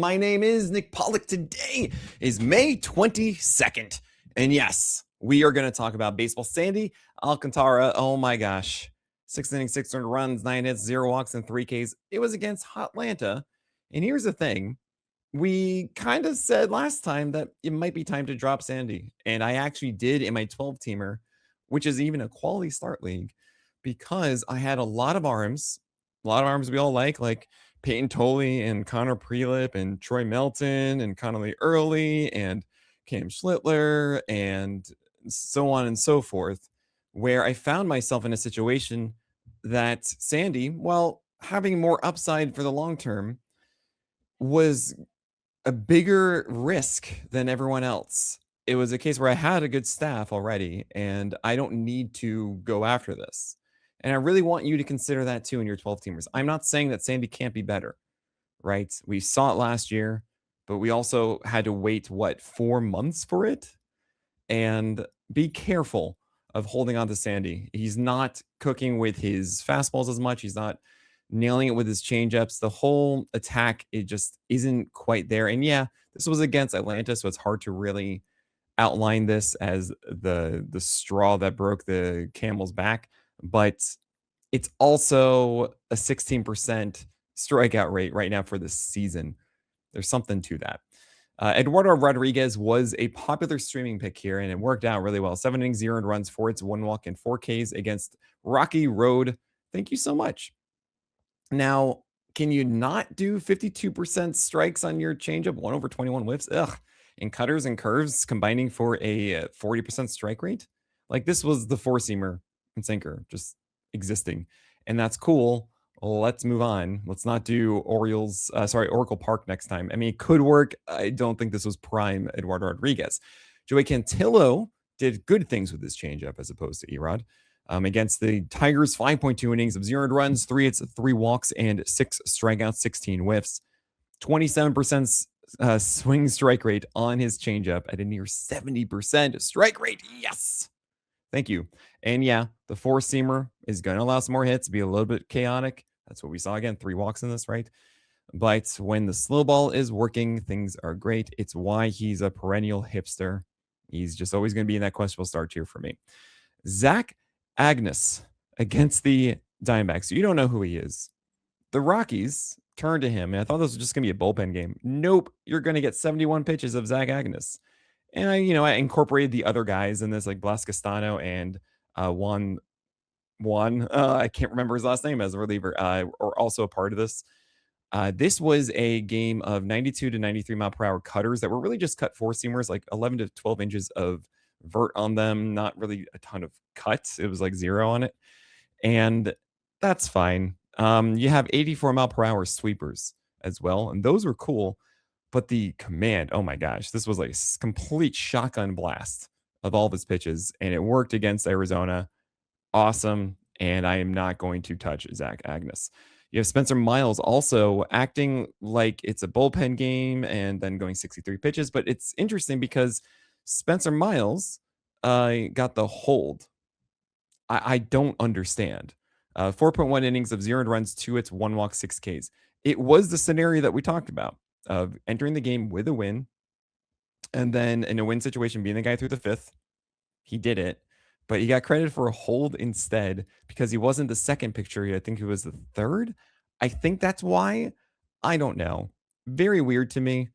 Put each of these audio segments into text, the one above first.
My name is Nick Pollock. Today is May 22nd. And yes, we are going to talk about baseball. Sandy Alcantara, oh my gosh. 6 innings, 6 earned runs, 9 hits, 0 walks, and 3 Ks. It was against Atlanta. And here's the thing. We kind of said last time that it might be time to drop Sandy. And I actually did in my 12-teamer, which is even a quality start league, because I had a lot of arms we all like Peyton Tolley and Connor Prelip and Troy Melton and Connolly Early and Cam Schlittler and so on and so forth, where I found myself in a situation that Sandy, while having more upside for the long term, was a bigger risk than everyone else. It was a case where I had a good staff already, and I don't need to go after this. And I really want you to consider that too in your 12 teamers. I'm not saying that Sandy can't be better, right? We saw it last year, but we also had to wait, 4 months for it? And be careful of holding on to Sandy. He's not cooking with his fastballs as much. He's not nailing it with his changeups. The whole attack, it just isn't quite there. And yeah, this was against Atlanta, so it's hard to really outline this as the straw that broke the camel's back, but it's also a 16% strikeout rate right now for the season. There's something to that. Eduardo Rodriguez was a popular streaming pick here, and it worked out really well. 7 innings, 0 earned runs, 4 hits, 1 walk, and 4 Ks against Rocky Road. Thank you so much. Now, can you not do 52% strikes on your changeup, 1 over 21 whiffs? Ugh. And cutters and curves combining for a 40% strike rate? Like, this was the four-seamer and sinker just existing. And that's cool. Let's move on. Let's not do Oracle Park next time. I mean, it could work. I don't think this was prime Eduardo Rodriguez. Joey Cantillo did good things with his changeup as opposed to Erod. Against the Tigers, 5.2 innings of 0 runs, 3 hits, 3 walks, and 6 strikeouts, 16 whiffs. 27% swing strike rate on his changeup at a near 70% strike rate. Yes. Thank you. And yeah, the four-seamer is going to allow some more hits, be a little bit chaotic. That's what we saw again, 3 walks in this, right? But when the slow ball is working, things are great. It's why he's a perennial hipster. He's just always going to be in that questionable start tier for me. Zack Agnos against the Diamondbacks. You don't know who he is. The Rockies turned to him, and I thought this was just going to be a bullpen game. Nope, you're going to get 71 pitches of Zack Agnos. And I incorporated the other guys in this, like Blas Castano and Juan. I can't remember his last name as a reliever, or also a part of this. This was a game of 92 to 93 mile per hour cutters that were really just cut four-seamers, like 11 to 12 inches of vert on them, not really a ton of cuts. It was like 0 on it. And that's fine. You have 84 mile per hour sweepers as well, and those were cool. But the command, oh my gosh, this was like a complete shotgun blast of all of his pitches, and it worked against Arizona. Awesome. And I am not going to touch Zack Agnos. You have Spencer Miles also acting like it's a bullpen game and then going 63 pitches. But it's interesting because Spencer Miles got the hold. I don't understand. 4.1 innings of 0 runs, 2 hits, 1 walk, 6 Ks. It was the scenario that we talked about of entering the game with a win, and then in a win situation, being the guy through the 5th. He did it, but he got credit for a hold instead because he wasn't the second picture. I think he was the 3rd. I think that's why. I don't know. Very weird to me.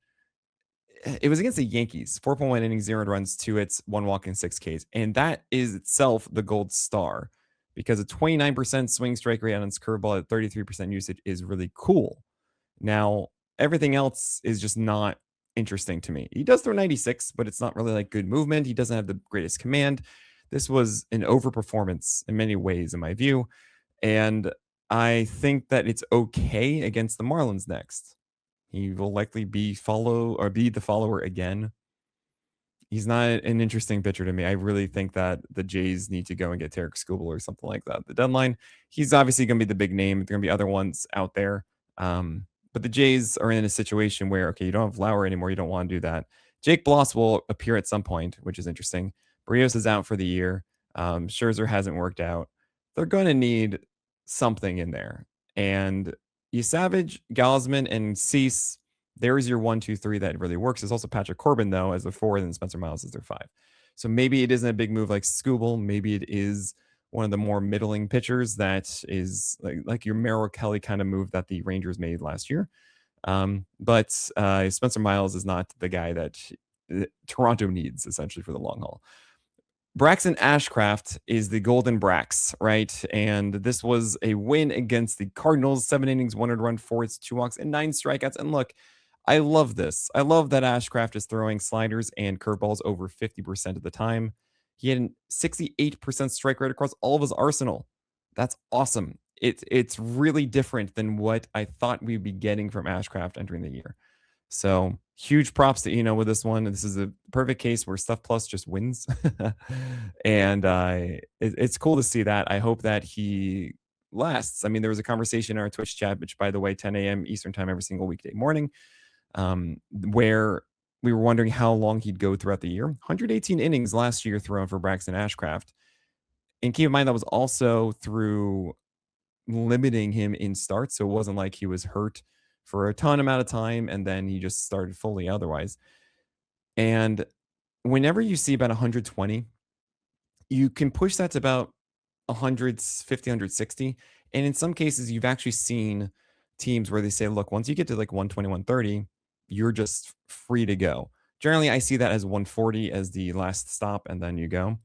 It was against the Yankees. 4.1 innings, 0 runs, 2 hits, 1 walk, and 6 Ks. And that is itself the gold star because a 29% swing strike rate on his curveball at 33% usage is really cool. Now, everything else is just not interesting to me. He does throw 96, but it's not really like good movement. He doesn't have the greatest command. This was an overperformance in many ways, in my view. And I think that it's okay against the Marlins next. He will likely be the follower again. He's not an interesting pitcher to me. I really think that the Jays need to go and get Tarek Skubal or something like that. The deadline, he's obviously going to be the big name. There are going to be other ones out there. But the Jays are in a situation where, okay, you don't have Lauer anymore. You don't want to do that. Jake Bloss will appear at some point, which is interesting. Barrios is out for the year. Scherzer hasn't worked out. They're going to need something in there. And you Savage, Gausman, and Cease, There's your 1, 2, 3 that really works. There's also Patrick Corbin, though, as their 4, and then Spencer Miles as their 5. So maybe it isn't a big move like Scooble. Maybe it is one of the more middling pitchers that is like your Merrill Kelly kind of move that the Rangers made last year. But Spencer Miles is not the guy that Toronto needs, essentially, for the long haul. Braxton Ashcraft is the golden Brax, right? And this was a win against the Cardinals. 7 innings, 1 run, 4 hits, 2 walks, and 9 strikeouts. And look, I love this. I love that Ashcraft is throwing sliders and curveballs over 50% of the time. He had a 68% strike rate across all of his arsenal. That's awesome. It's really different than what I thought we'd be getting from Ashcraft entering the year. So huge props to Eno with this one. This is a perfect case where Stuff Plus just wins. And it's cool to see that. I hope that he lasts. I mean, there was a conversation in our Twitch chat, which, by the way, 10 a.m. Eastern time every single weekday morning, where we were wondering how long he'd go throughout the year. 118 innings last year thrown for Braxton Ashcraft. And keep in mind, that was also through limiting him in starts. So it wasn't like he was hurt for a ton amount of time and then he just started fully otherwise. And whenever you see about 120, you can push that to about 150, 160. And in some cases, you've actually seen teams where they say, look, once you get to like 120, 130, you're just free to go. Generally, I see that as 140 as the last stop, and then you go.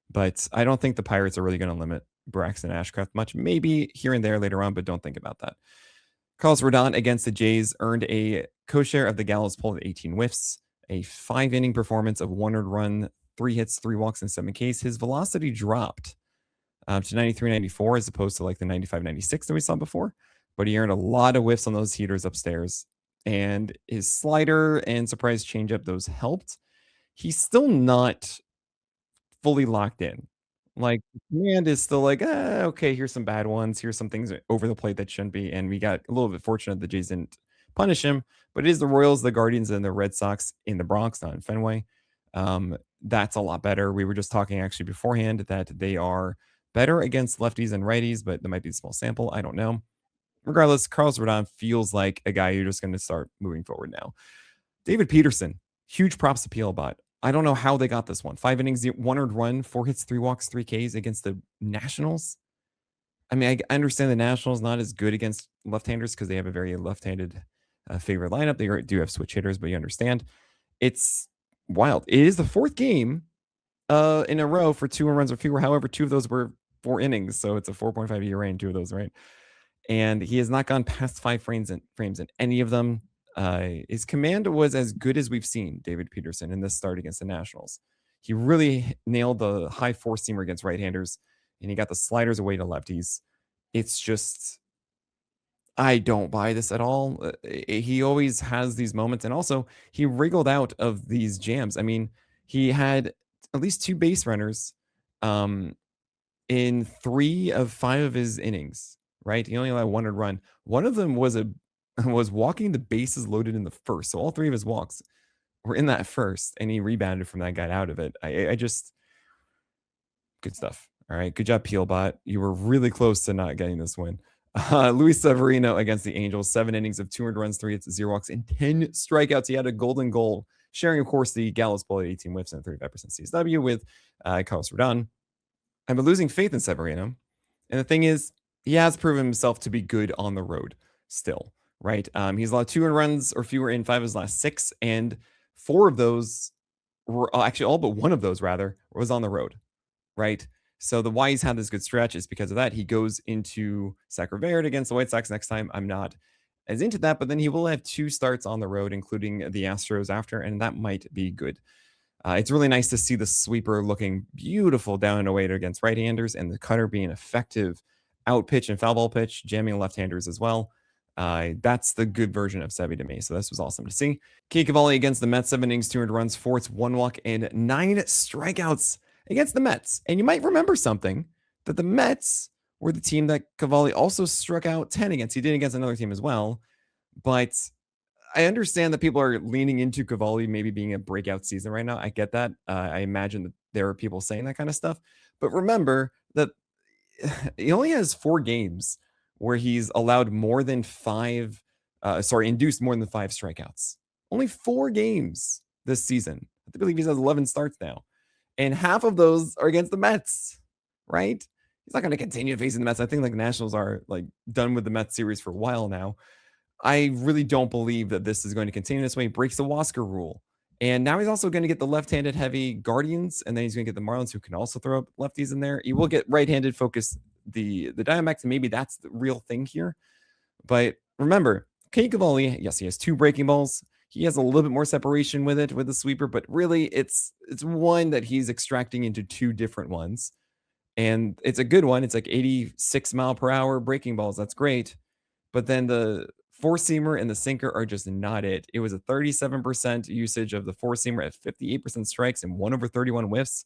But I don't think the Pirates are really going to limit Braxton Ashcraft much. Maybe here and there later on, but don't think about that. Carlos Rodon against the Jays earned a co-share of the Gallows poll with 18 whiffs, a 5-inning performance of 1 earned run, 3 hits, 3 walks, and 7 Ks. His velocity dropped to 93, 94 as opposed to like the 95, 96 that we saw before. But he earned a lot of whiffs on those heaters upstairs. And his slider and surprise changeup, those helped. He's still not fully locked in. Like, command is still like, okay, here's some bad ones. Here's some things over the plate that shouldn't be. And we got a little bit fortunate the Jays didn't punish him. But it is the Royals, the Guardians, and the Red Sox in the Bronx, not in Fenway. That's a lot better. We were just talking actually beforehand that they are better against lefties and righties, but there might be a small sample. I don't know. Regardless, Carlos Rodon feels like a guy you're just going to start moving forward now. David Peterson, huge props to PLBot. I don't know how they got this one. 5 innings, 1 earned run, 4 hits, 3 walks, 3 Ks against the Nationals. I mean, I understand the Nationals not as good against left-handers because they have a very left-handed favorite lineup. They do have switch hitters, but you understand. It's wild. It is the 4th game in a row for 2 runs or fewer. However, 2 of those were 4 innings, so it's a 4.5 ERA in 2 of those, right? And he has not gone past 5 frames in any of them. His command was as good as we've seen David Peterson in this start against the Nationals. He really nailed the high 4-seamer against right-handers, and he got the sliders away to lefties. It's just, I don't buy this at all. He always has these moments, and also he wriggled out of these jams. I mean, he had at least 2 base runners in 3 of 5 of his innings, right? He only allowed 1 earned run. One of them was walking the bases loaded in the first. So all 3 of his walks were in that first, and he rebounded from that, got out of it. I just, good stuff. All right. Good job, Peelbot. You were really close to not getting this win. Luis Severino against the Angels, 7 innings of 200 runs, 3 hits, 0 walks, and 10 strikeouts. He had a golden goal, sharing, of course, the Gallows Bowl at 18 whiffs and 35% CSW with Carlos Rodon. I've been losing faith in Severino. And the thing is, he has proven himself to be good on the road still, right? He's allowed 2 earned runs or fewer in 5 of his last 6, and 4 of those were actually all but 1 of those, rather, was on the road, right? So the why he's had this good stretch is because of that. He goes into Sacra Verde against the White Sox next time. I'm not as into that, but then he will have 2 starts on the road, including the Astros after, and that might be good. It's really nice to see the sweeper looking beautiful down and away against right-handers, and the cutter being effective out pitch and foul ball pitch, jamming left-handers as well. That's the good version of Sevy to me. So this was awesome to see. Cade Cavalli against the Mets, 7 innings, 200 runs, 4 hits, 1 walk, and 9 strikeouts against the Mets. And you might remember something, that the Mets were the team that Cavalli also struck out 10 against. He did against another team as well. But I understand that people are leaning into Cavalli maybe being a breakout season right now. I get that. I imagine that there are people saying that kind of stuff. But remember that he only has 4 games where he's allowed more than 5 induced more than 5 strikeouts. Only 4 games this season. I believe he's has 11 starts now. And half of those are against the Mets, right? He's not going to continue facing the Mets. I think like Nationals are like done with the Mets series for a while now. I really don't believe that this is going to continue this way. He breaks the Wasker rule. And now he's also going to get the left-handed heavy Guardians, and then he's going to get the Marlins, who can also throw up lefties in there. He will get right-handed focus the Diamondbacks, and maybe that's the real thing here. But remember, Cade Cavalli, yes, he has 2 breaking balls. He has a little bit more separation with it with the sweeper, but really it's one that he's extracting into 2 different ones. And it's a good one. It's like 86 mile per hour breaking balls. That's great. But then the four-seamer and the sinker are just not it. It was a 37% usage of the four-seamer at 58% strikes and 1/31 whiffs.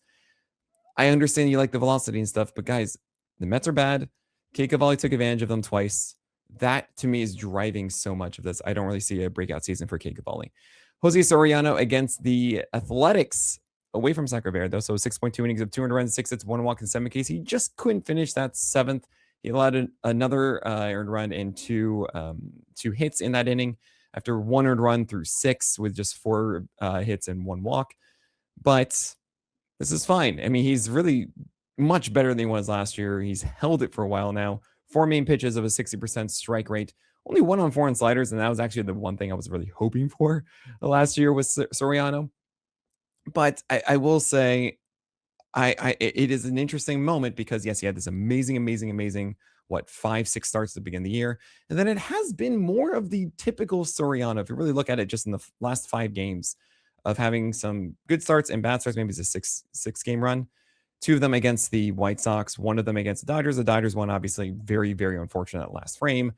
I understand you like the velocity and stuff, but guys, the Mets are bad. Cade Cavalli took advantage of them twice. That, to me, is driving so much of this. I don't really see a breakout season for Cade Cavalli. Jose Soriano against the Athletics, away from Sacra Verde, though. So 6.2 innings of 200 runs, 6 hits, 1 walk, and 7 Ks. He just couldn't finish that 7th. He allowed another earned run and two hits in that inning after 1 earned run through 6 with just 4 hits and 1 walk. But this is fine. I mean, he's really much better than he was last year. He's held it for a while now. 4 main pitches of a 60% strike rate. Only 1 on 4 on sliders, and that was actually the one thing I was really hoping for last year with Soriano. But I will say, it is an interesting moment because, yes, he had this amazing, 5, 6 starts to begin the year. And then it has been more of the typical Soriano. If you really look at it just in the last 5 games of having some good starts and bad starts, maybe it's a 6 game run. 2 of them against the White Sox, 1 of them against the Dodgers. The Dodgers one, obviously, very, very unfortunate last frame.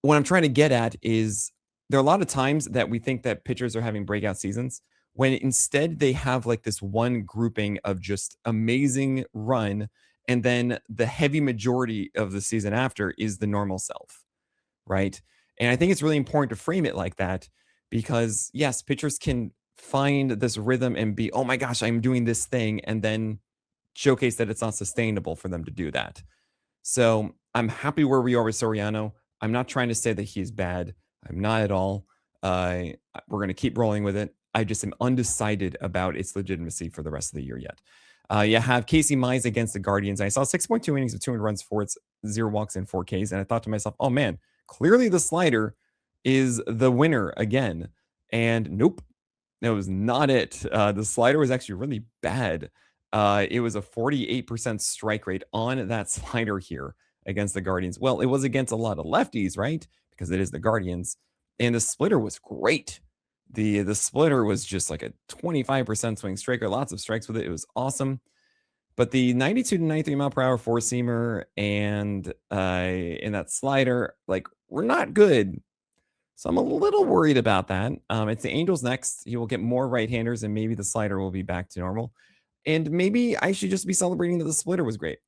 What I'm trying to get at is there are a lot of times that we think that pitchers are having breakout seasons when instead they have like this one grouping of just amazing run, and then the heavy majority of the season after is the normal self, right? And I think it's really important to frame it like that because, yes, pitchers can find this rhythm and be, oh my gosh, I'm doing this thing, and then showcase that it's not sustainable for them to do that. So I'm happy where we are with Soriano. I'm not trying to say that he's bad. I'm not at all. We're going to keep rolling with it. I just am undecided about its legitimacy for the rest of the year yet. You have Casey Mize against the Guardians. I saw 6.2 innings of 200 runs, 4 hits, 0 walks, and 4 Ks. And I thought to myself, oh man, clearly the slider is the winner again. And nope, that was not it. The slider was actually really bad. It was a 48% strike rate on that slider here against the Guardians. Well, it was against a lot of lefties, right? Because it is the Guardians. And the splitter was great. The splitter was just like a 25% swing strike rate, lots of strikes with it. It was awesome. But the 92 to 93 mile per hour four-seamer and in that slider, like, were not good. So I'm a little worried about that. It's the Angels next. He will get more right-handers, and maybe the slider will be back to normal. And maybe I should just be celebrating that the splitter was great.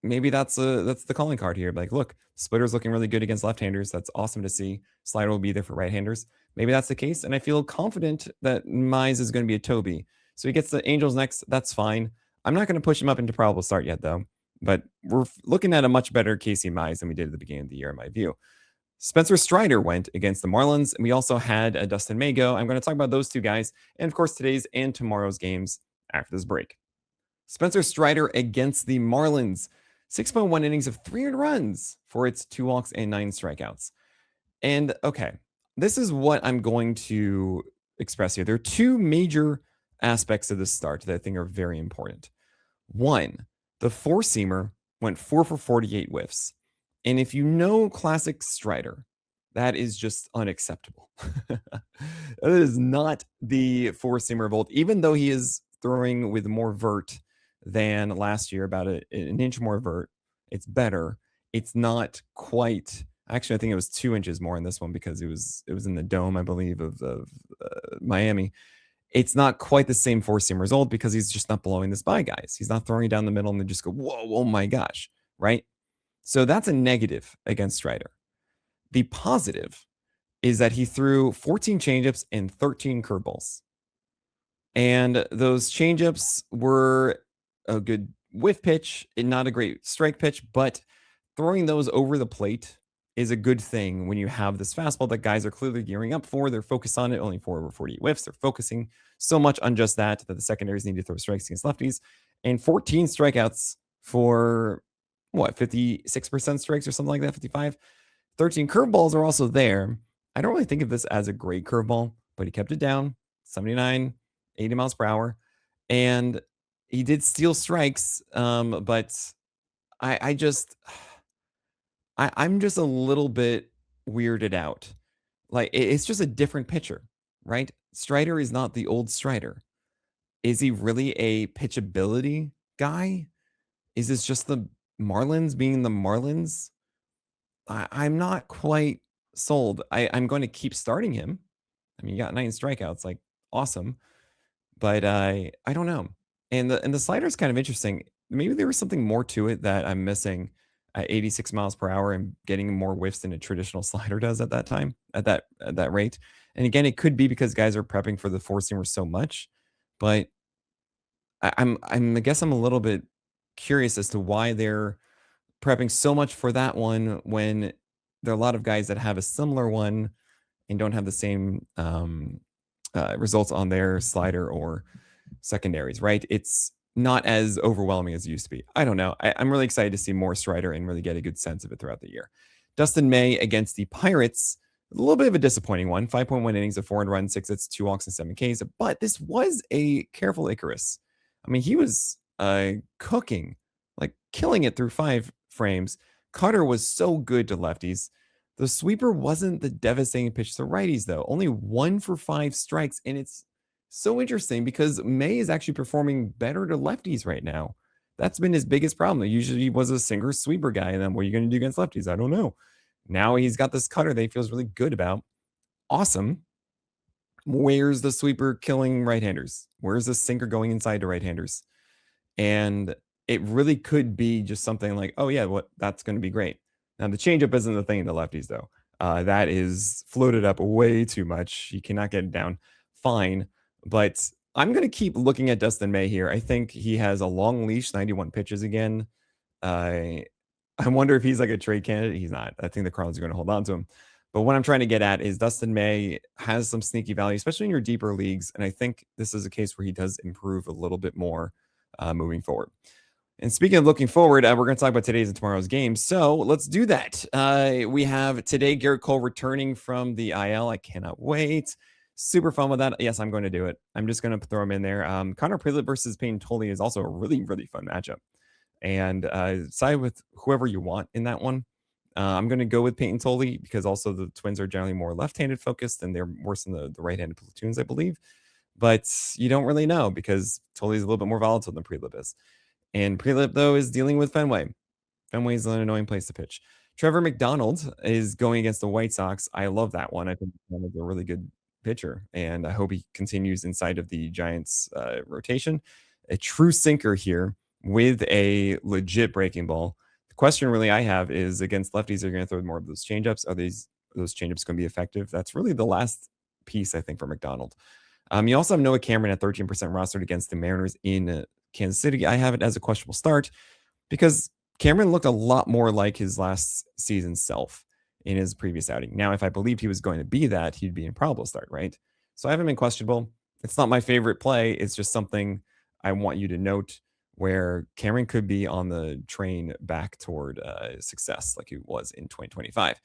Maybe that's the calling card here. Like, look, splitter's looking really good against left-handers. That's awesome to see. Slider will be there for right-handers. Maybe that's the case, and I feel confident that Mize is going to be a Toby. So he gets the Angels next. That's fine. I'm not going to push him up into probable start yet, though. But we're looking at a much better Casey Mize than we did at the beginning of the year, in my view. Spencer Strider went against the Marlins, and we also had Dustin May go. I'm going to talk about those 2 guys, and of course today's and tomorrow's games after this break. Spencer Strider against the Marlins. 6.1 innings of 300 runs for its 2 walks and 9 strikeouts. And okay, this is what I'm going to express here. There are 2 major aspects of this start that I think are very important. 1, the four-seamer went 4 for 48 whiffs. And if you know classic Strider, that is just unacceptable. That is not the four-seamer of old, even though he is throwing with more vert than last year, about an inch more vert. It's better. It's not quite. Actually, I think it was 2 inches more in this one because it was in the dome, I believe, of Miami. It's not quite the same four-seamer as old because he's just not blowing this by guys. He's not throwing it down the middle and then just go, whoa, oh my gosh, right? So that's a negative against Strider. The positive is that he threw 14 changeups and 13 curveballs. And those changeups were a good whiff pitch and not a great strike pitch, but throwing those over the plate is a good thing when you have this fastball that guys are clearly gearing up for. They're focused on it. Only 4/48 whiffs. They're focusing so much on just that the secondaries need to throw strikes against lefties, and 14 strikeouts for what 56% strikes or something like that. 55. 13 curveballs are also there. I don't really think of this as a great curveball, but he kept it down 79, 80 miles per hour, and he did steal strikes. But I just I'm just a little bit weirded out. Like it's just a different pitcher, right? Strider is not the old Strider. Is he really a pitchability guy? Is this just the Marlins being the Marlins? I'm not quite sold. I'm going to keep starting him. I mean, you got 9 strikeouts, like awesome. But I don't know. And the slider is kind of interesting. Maybe there was something more to it that I'm missing at 86 miles per hour and getting more whiffs than a traditional slider does at that time, at that rate. And again, it could be because guys are prepping for the four seamer so much, but I guess I'm a little bit curious as to why they're prepping so much for that one when there are a lot of guys that have a similar one and don't have the same results on their slider or secondaries, right? It's not as overwhelming as it used to be. I don't know. I'm really excited to see more Strider and really get a good sense of it throughout the year. Dustin May against the Pirates, a little bit of a disappointing one. 5.1 innings of 4 runs, 6 hits, 2 walks, and 7 Ks. But this was a careful Icarus. I mean, he was cooking, like killing it through 5 frames. Cutter was so good to lefties. The sweeper wasn't the devastating pitch to righties, though. Only 1 for 5 strikes, and it's so interesting because May is actually performing better to lefties right now. That's been his biggest problem. He usually was a sinker sweeper guy, and then what are you going to do against lefties? I don't know. Now he's got this cutter that he feels really good about. Awesome. Where's the sweeper killing right-handers? Where's the sinker going inside to right-handers? And it really could be just something like, oh yeah, what that's going to be great. Now the changeup isn't the thing in the lefties though. That is floated up way too much. You cannot get it down. Fine, but I'm going to keep looking at Dustin May here. I think he has a long leash, 91 pitches again. I wonder if he's like a trade candidate. He's not. I think the Cardinals are going to hold on to him. But what I'm trying to get at is Dustin May has some sneaky value, especially in your deeper leagues. And I think this is a case where he does improve a little bit more moving forward. And speaking of looking forward, we're going to talk about today's and tomorrow's games. So let's do that. We have today Garrett Cole returning from the IL. I cannot wait. Super fun with that. Yes, I'm going to do it. I'm just going to throw him in there. Connor Privet versus Peyton Tolley is also a really, really fun matchup. And side with whoever you want in that one. I'm going to go with Peyton Tolley because also the Twins are generally more left-handed focused and they're worse than the right-handed platoons, I believe. But you don't really know because Tolley's a little bit more volatile than Prelip is. And Prelip, though, is dealing with Fenway. Fenway is an annoying place to pitch. Trevor McDonald is going against the White Sox. I love that one. I think he's a really good pitcher, and I hope he continues inside of the Giants' rotation. A true sinker here with a legit breaking ball. The question really I have is against lefties, are you going to throw more of those changeups? Are those changeups going to be effective? That's really the last piece, I think, for McDonald. You also have Noah Cameron at 13% rostered against the Mariners in Kansas City. I have it as a questionable start because Cameron looked a lot more like his last season's self in his previous outing. Now, if I believed he was going to be that, he'd be in probable start, right? So I haven't been questionable. It's not my favorite play. It's just something I want you to note where Cameron could be on the train back toward success like he was in 2025.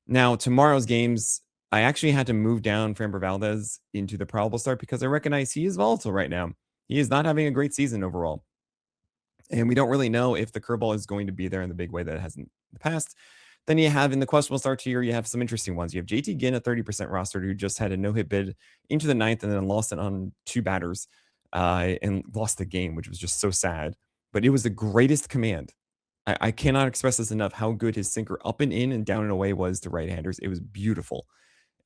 Now, tomorrow's games, I actually had to move down Framber Valdez into the probable start because I recognize he is volatile right now. He is not having a great season overall. And we don't really know if the curveball is going to be there in the big way that it has in the past. Then you have in the questionable start here, you have some interesting ones. You have JT Ginn at 30% rostered who just had a no-hit bid into the ninth and then lost it on 2 batters and lost the game, which was just so sad. But it was the greatest command. I cannot express this enough how good his sinker up and in and down and away was to right-handers. It was beautiful.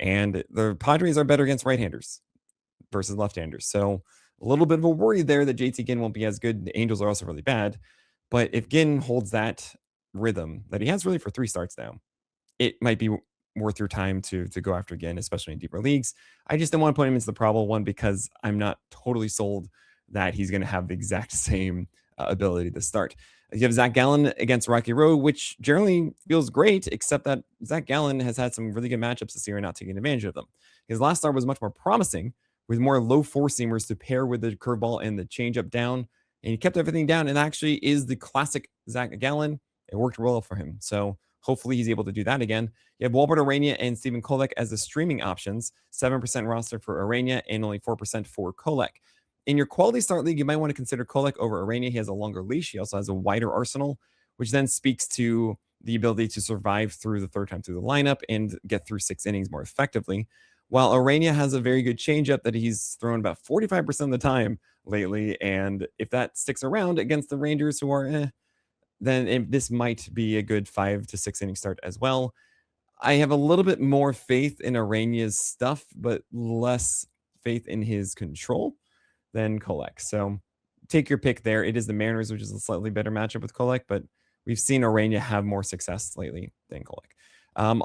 And the Padres are better against right-handers versus left-handers. So a little bit of a worry there that JT Ginn won't be as good. The Angels are also really bad. But if Ginn holds that rhythm that he has really for 3 starts now, it might be worth your time to go after Ginn, especially in deeper leagues. I just don't want to put him into the probable one because I'm not totally sold that he's going to have the exact same ability to start. You have Zach Gallen against Rocky Road, which generally feels great, except that Zach Gallen has had some really good matchups this year and not taking advantage of them. His last start was much more promising with more low four seamers to pair with the curveball and the changeup down. And he kept everything down and actually is the classic Zack Gallen. It worked well for him. So hopefully he's able to do that again. You have Walbert Arania and Stephen Kolek as the streaming options, 7% roster for Arania and only 4% for Kolek. In your quality start league, you might want to consider Kolek over Arania. He has a longer leash. He also has a wider arsenal, which then speaks to the ability to survive through the third time through the lineup and get through 6 innings more effectively. While Arania has a very good changeup that he's thrown about 45% of the time lately. And if that sticks around against the Rangers, who are then this might be a good 5 to 6 inning start as well. I have a little bit more faith in Arania's stuff, but less faith in his control than Kolek. So take your pick there. It is the Mariners, which is a slightly better matchup with Kolek, but we've seen Arania have more success lately than Kolek.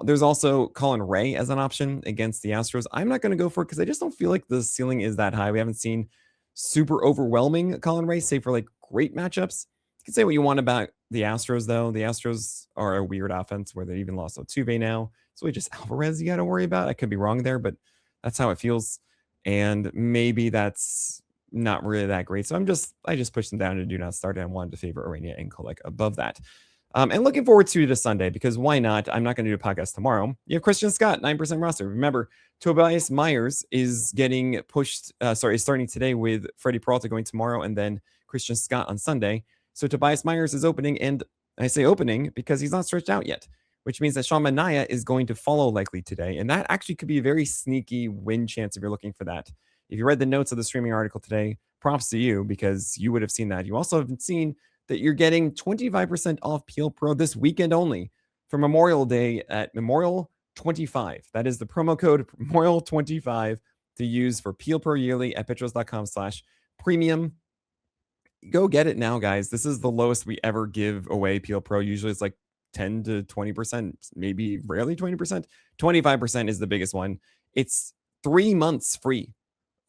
There's also Colin Ray as an option against the Astros. I'm not going to go for it because I just don't feel like the ceiling is that high. We haven't seen super overwhelming Colin Ray, save for like great matchups. You can say what you want about the Astros, though. The Astros are a weird offense where they even lost Altuve now. So we just Alvarez you got to worry about. I could be wrong there, but that's how it feels. And maybe that's not really that great. So I just pushed them down to do not start, and I wanted to favor Arania and Kolek above that. And looking forward to Sunday, because why not? I'm not going to do a podcast tomorrow. You have Christian Scott, 9% roster. Remember, Tobias Myers is getting pushed, is starting today with Freddie Peralta going tomorrow, and then Christian Scott on Sunday. So Tobias Myers is opening, and I say opening because he's not stretched out yet, which means that Sean Manaea is going to follow likely today. And that actually could be a very sneaky win chance if you're looking for that. If you read the notes of the streaming article today, props to you because you would have seen that. You also have seen that you're getting 25% off Peel Pro this weekend only for Memorial Day at Memorial 25. That is the promo code Memorial 25 to use for Peel Pro yearly at petros.com/premium. Go get it now, guys. This is the lowest we ever give away Peel Pro. Usually it's like 10 to 20%, maybe rarely 20%. 25% is the biggest one. It's 3 months free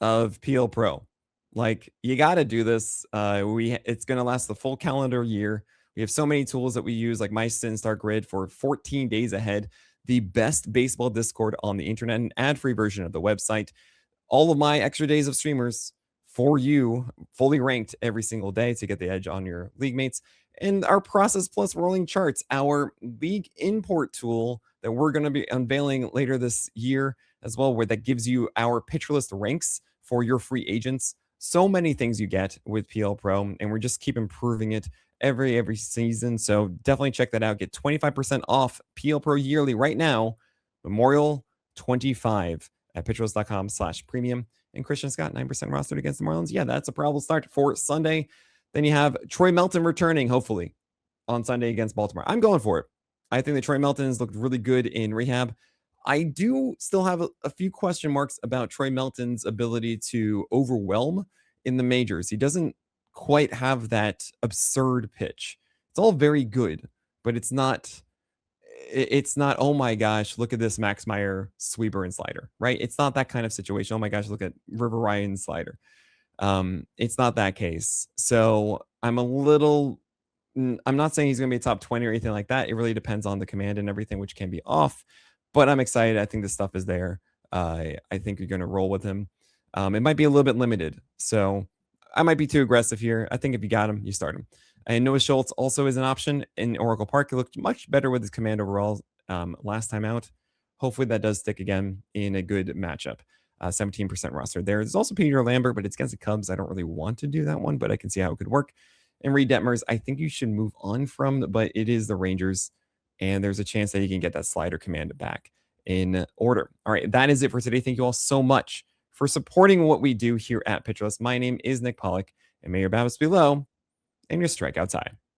of Peel Pro. Like, you got to do this. It's going to last the full calendar year. We have so many tools that we use, like Mize and Start Grid for 14 days ahead. The best baseball Discord on the internet, an ad-free version of the website. All of my extra days of streamers for you, fully ranked every single day to get the edge on your league mates. And our Process Plus rolling charts, our league import tool that we're going to be unveiling later this year as well, where that gives you our pitcher list ranks for your free agents. So many things you get with PL Pro, and we're just keep improving it every season. So definitely check that out. Get 25% off PL Pro yearly right now. Memorial 25 at pitchers.com/premium. And Christian Scott, 9% rostered against the Marlins. Yeah, that's a probable start for Sunday. Then you have Troy Melton returning, hopefully, on Sunday against Baltimore. I'm going for it. I think that Troy Melton has looked really good in rehab. I do still have a few question marks about Troy Melton's ability to overwhelm in the majors. He doesn't quite have that absurd pitch. It's all very good, but it's not, oh my gosh, look at this Max Meyer sweeper and slider, right? It's not that kind of situation. Oh my gosh, look at River Ryan's slider. It's not that case. So I'm not saying he's going to be top 20 or anything like that. It really depends on the command and everything, which can be off. But I'm excited. I think the stuff is there. I think you're going to roll with him. It might be a little bit limited. So I might be too aggressive here. I think if you got him, you start him. And Noah Schultz also is an option in Oracle Park. He looked much better with his command overall last time out. Hopefully that does stick again in a good matchup. 17% roster there. There's also Peter Lambert, but it's against the Cubs. I don't really want to do that one, but I can see how it could work. And Reed Detmers, I think you should move on from, but it is the Rangers. And there's a chance that you can get that slider command back in order. All right, that is it for today. Thank you all so much for supporting what we do here at Pitcher List. My name is Nick Pollock, and may your BABIPs be low and your strikeouts high.